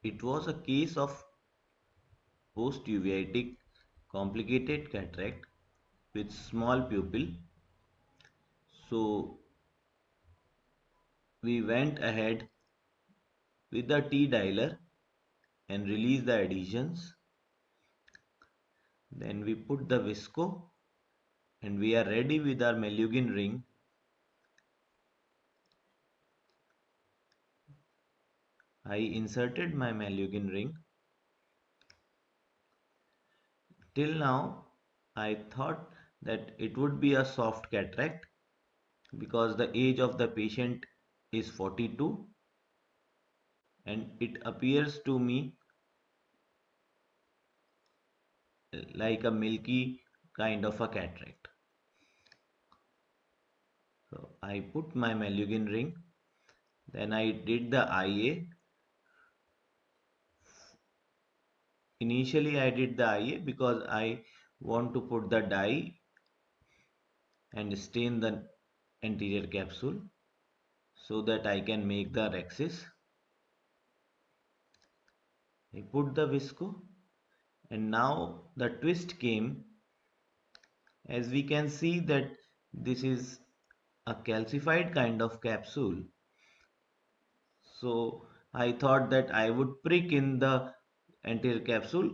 It was a case of post-uveitic complicated cataract with small pupil. So we went ahead with the T dialer and released the adhesions. Then we put the visco and we are ready with our Malyugin ring. I inserted my Malyugin ring. Till now, I thought that it would be a soft cataract because the age of the patient is 42 and it appears to me like a milky kind of a cataract. So I put my Malyugin ring, then I did the IA. Initially I did the IA because I want to put the dye and stain the anterior capsule so that I can make the rhexis. I put the visco and now the twist came. As we can see that this is a calcified kind of capsule. So I thought that I would prick in the anterior capsule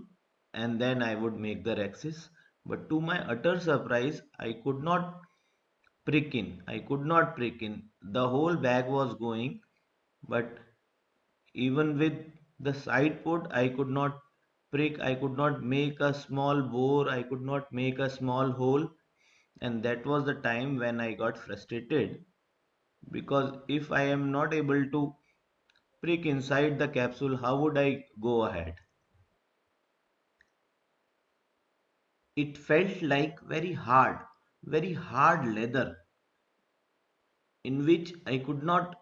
and then I would make the rhexis. But to my utter surprise, I could not prick in. I could not prick in. The whole bag was going, but even with the side port, I could not prick. I could not make a small bore. I could not make a small hole. And that was the time when I got frustrated because if I am not able to prick inside the capsule, how would I go ahead? It felt like very hard leather in which I could not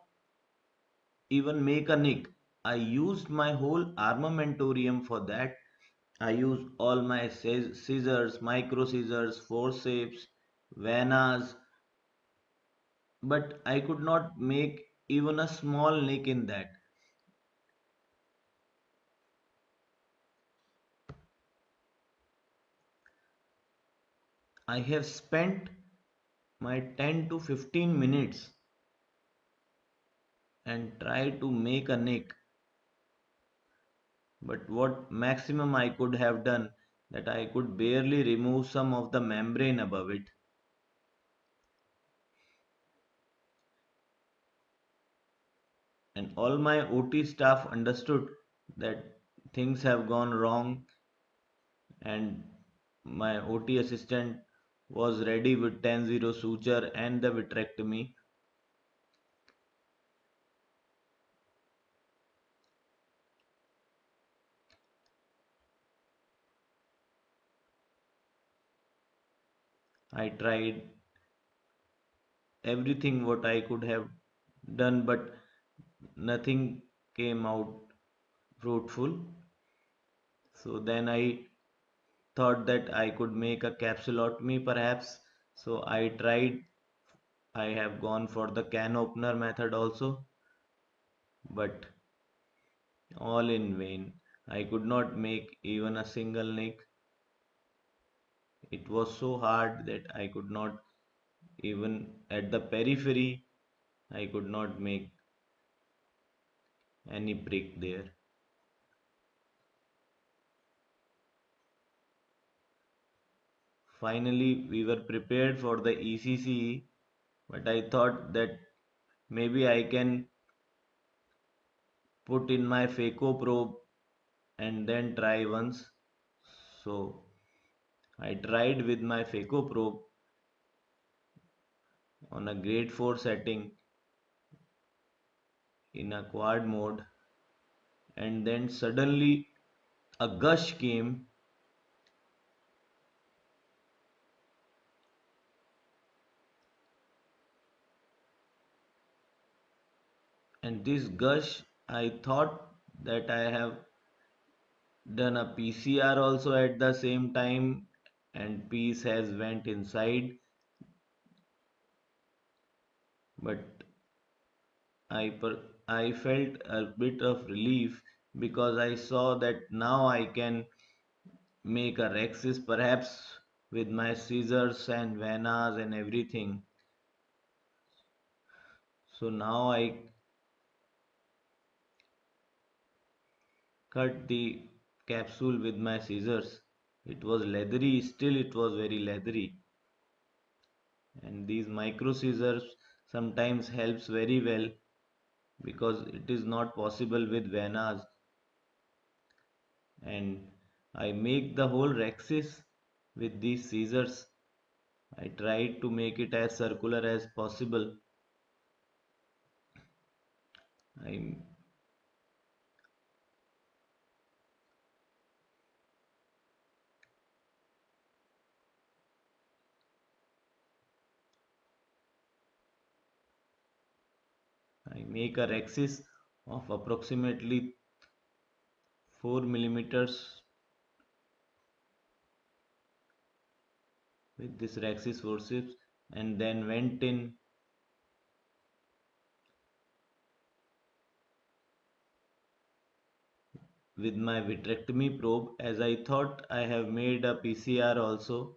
even make a nick. I used my whole armamentorium for that. I used all my scissors, micro scissors, forceps, vanas, but I could not make even a small nick in that. I have spent my 10 to 15 minutes and tried to make a nick, but what maximum I could have done that I could barely remove some of the membrane above it. And all my OT staff understood that things have gone wrong and my OT assistant was ready with 10-0 suture and the vitrectomy. I tried everything what I could have done, but nothing came out fruitful. So then I thought that I could make a capsulotomy perhaps. So I tried, I have gone for the can opener method also, but all in vain. I could not make even a single nick. It was so hard that I could not even at the periphery, I could not make any prick there. Finally, we were prepared for the ECCE, but I thought that maybe I can put in my phaco probe and then try once. So I tried with my phaco probe on a grade 4 setting in a quad mode, and then suddenly a gush came, and this gush I thought that I have done a PCR also at the same time and piece has went inside, but I felt a bit of relief because I saw that now I can make a rexis perhaps with my scissors and venas and everything. So now I cut the capsule with my scissors. It was leathery, still it was very leathery. And these micro scissors sometimes helps very well because it is not possible with venas. And I make the whole rexis with these scissors. I tried to make it as circular as possible. I, I make a rexis of approximately 4 millimeters with this rexis forceps, and then went in with my vitrectomy probe as I thought I have made a PCR also.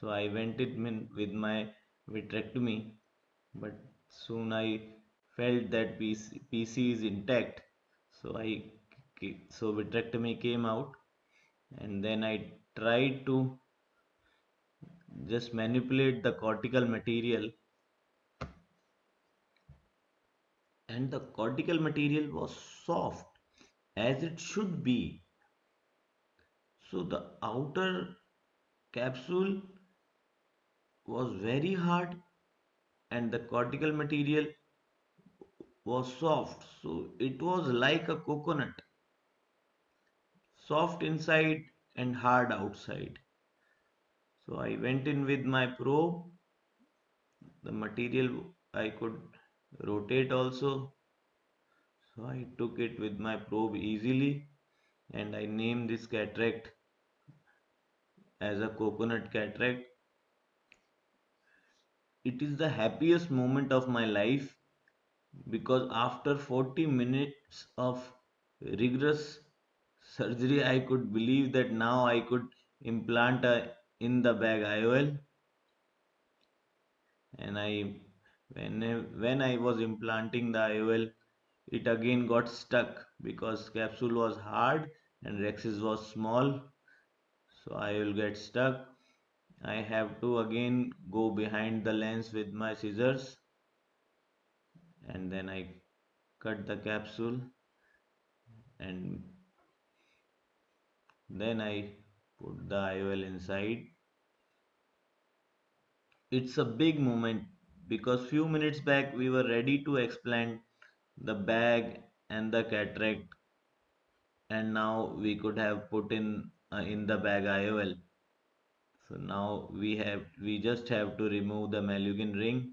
So I went in with my vitrectomy, but soon I felt that PC is intact. So so vitrectomy came out, and then I tried to just manipulate the cortical material, and the cortical material was soft as it should be. So the outer capsule was very hard and the cortical material was soft. So it was like a coconut, soft inside and hard outside. So I went in with my probe. The material I could rotate also. So I took it with my probe easily and I named this cataract as a coconut cataract. It is the happiest moment of my life because after 40 minutes of rigorous surgery, I could believe that now I could implant a in the bag IOL. And when I was implanting the IOL, it again got stuck because capsule was hard and rexis was small, so I will get stuck. I have to again go behind the lens with my scissors, and then I cut the capsule, and then I put the IOL inside. It's a big moment because few minutes back we were ready to explant the bag and the cataract, and now we could have put in the bag IOL. So now we just have to remove the Malukin ring,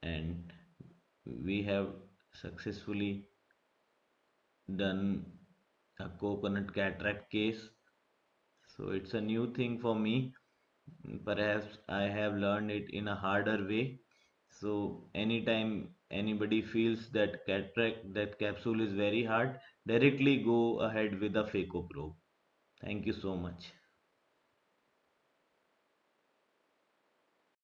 and we have successfully done a coconut cataract case. So it's a new thing for me. Perhaps I have learned it in a harder way. So anytime anybody feels that cataract that capsule is very hard, directly go ahead with a phaco probe. Thank you so much.